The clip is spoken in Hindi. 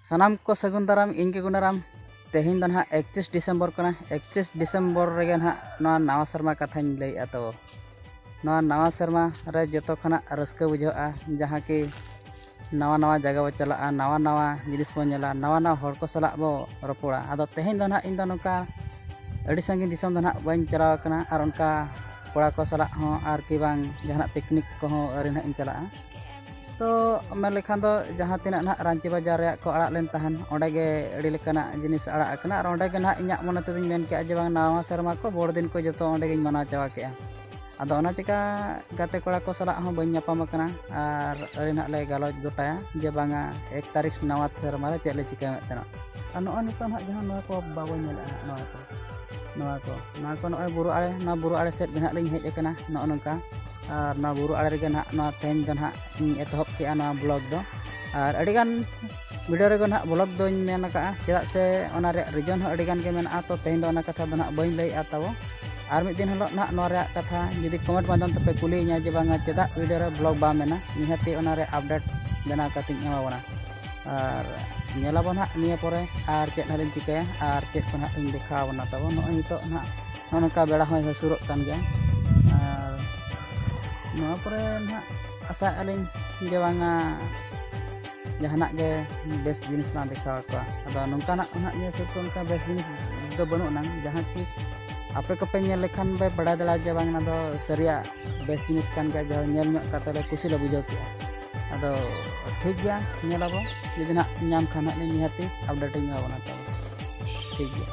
सानाम को सगुन दाराम इनके गुनाराम तेहिन दन 31 डिसेंबर कना 31 डिसेंबर रे ना नवा शर्मा कथा लैया तो नवा शर्मा रे जो खना रस्क बुझा जहाँ कि नवा नवा जगह बो चला नवा नवा जिनिस बो नेला नवा नवा हर को सला बो रपोड़ा आदो तेहिन दन इन नौका अड़ी संगी दिसम दन बन चलाव कना और उनका कोड़ा को सला हो और कि बांग जहाँ पिकनिक को अरी ना इन चला तो मेन लेखान दो जहाँ तीना ना रांची बाजार रे को आड़ा लेन तहन ओंडे गे अड़ी लेकाना जिनिस आड़ा कना और ओंडे गे ना इᱧᱟᱜ मने तेदिन मेन के जे बांग नवा शर्मा को बोड़ दिन को जतो ओंडे गिन मना चावा के आदो ओना चिका गाते कोड़ा को सला हो बन नापाम कना और अरी ना ले गालोज गोटाया जे बांगा 1 तारीख नवा शर्मा रे चेले चिका मेतना और नो नितो ना जहाँ नवा को बाबो नेला नवा को नय बुरु आड़े सेट गे ना लिंग हेज कना नो नंका और ना बुरु आड़े रे ना ना तेन दन हा एतहब के ना ब्लॉग दो और अड़ीगान वीडियो रे ना ब्लॉग दो मेन का चेदा से ओना रे रिजन हो अड़ीगान के मेना तो तेन दो ना कथा दो ना बइन लई आतावो और मिद दिन हलो ना नो रे कथा जदि कमेंट माध्यम ते पे कुली nya जे बांगा चेदा वीडियो रे ब्लॉग बा मेना निहाती ओना रे अपडेट बना कतिन एमावना और नेलाबो ना निया परे और चेद हलिन चिकाया और चेद को ना इन देखावना तबो नो नितो ना नोनका बेड़ा होय हसुरोक कान गया और नवा परे ना आशा अलिन जे बांगा जहाना के बेस्ट जिनिस ना देखा को अदा नोंका ना निया सुर को उनका बेस्ट जिनिस दो बनो ना जहां कि आपे को पे नेल लेखान बे बड़ा दला जे बांगा दो सरिया बेस्ट जिनिस कान का जो नेल ᱧᱚᱜ कातले खुशी ले बुझो के अदो ठीक गया नेलाबो जदि ना नाम खाना ले निहाती अपडेट ᱧ होना तो ठीक गया।